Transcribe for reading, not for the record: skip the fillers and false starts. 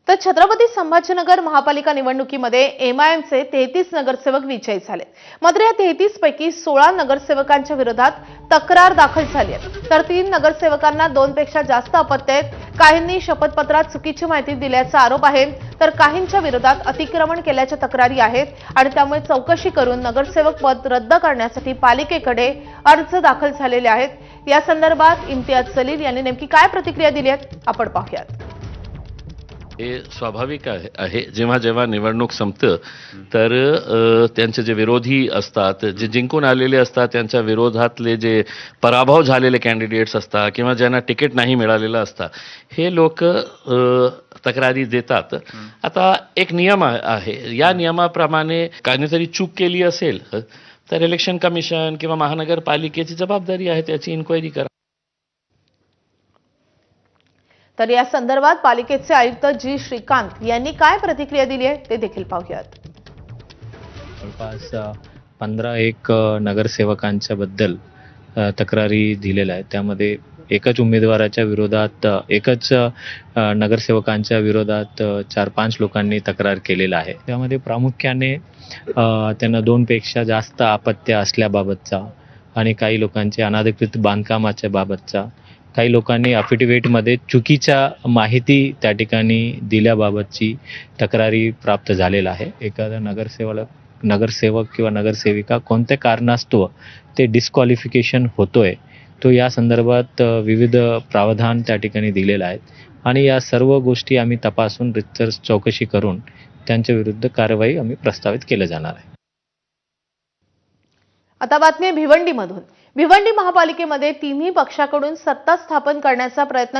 तर छत्रपती संभाजीनगर महापालिका निवडणुकीमध्ये एमआयएमचे 33 नगरसेवक विजयी झाले। मात्र या 33 पैकी 16 नगरसेवकांच्या विरोधात तक्रार दाखल झाली आहे। तर 3 नगरसेवकांना 2 पेक्षा जास्त अपत्य आहेत। काहींनी शपथपत्रात चुकीची माहिती दिल्याचा आरोप आहे, तर काहींच्या विरोधात अतिक्रमण केल्याच्या तक्रारी आहेत आणि त्यामुळे चौकशी करून नगरसेवक पद रद्द करण्यासाठी पालिकेकडे अर्ज दाखल झालेले आहेत। या संदर्भात इम्तियाज जलील यांनी नेमकी काय प्रतिक्रिया दिली आहे आपण पाहूयात। हे स्वाभाविक आहे जेव्हा जेव्हा निवडणूक संपतं तर त्यांचे जे विरोधी असतात, जे जिंकून आलेले असतात, त्यांच्या विरोधातले जे पराभव झालेले कॅन्डिडेट्स असतात किंवा ज्यांना तिकीट नाही मिळालेलं असतं, हे लोक तक्रारी देतात। आता एक नियम आहे, या नियमाप्रमाणे काहीतरी चूक केली असेल तर इलेक्शन कमिशन किंवा महानगरपालिकेची जबाबदारी आहे त्याची इन्क्वायरी करा। तर या संदर्भात पालिकेचे आयुक्त जी श्रीकांत यांनी काय प्रतिक्रिया दिली आहे ते देखील पाहूयात। जवळपास 15 नगरसेवकांच्या बद्दल तक्रारी दिलेल्या आहेत। त्यामध्ये एकच उमेदवाराच्या विरोधात एकच नगरसेवकांच्या विरोधात 4-5 लोकांनी तक्रार केलेला आहे। त्यामध्ये प्रामुख्याने त्यांना 2 पेक्षा जास्त अपत्य असल्याबाबतचा आणि काही लोकांचे अनधिकृत बांधकामाच्या बाबतचा, काही लोकांनी अफिडेव्हिटमध्ये चुकीच्या माहिती त्या ठिकाणी दिल्याबाबतची तक्रारी प्राप्त झालेला आहे। एखादा नगरसेवक किंवा नगरसेविका कोणत्या कारणास्तव ते डिस्क्वालिफिकेशन होतोय, तो या संदर्भात विविध प्रावधान त्या ठिकाणी दिलेले आहेत आणि या सर्व गोष्टी आम्ही तपासून रितसर चौकशी करून त्यांच्या विरुद्ध कारवाई आम्ही प्रस्तावित केलं जाणार आहे। आता बातमी भिवंडीमधून। भिवंडी महापालिकेमध्ये तिन्ही पक्षाकडून सत्ता स्थापन करण्याचा प्रयत्न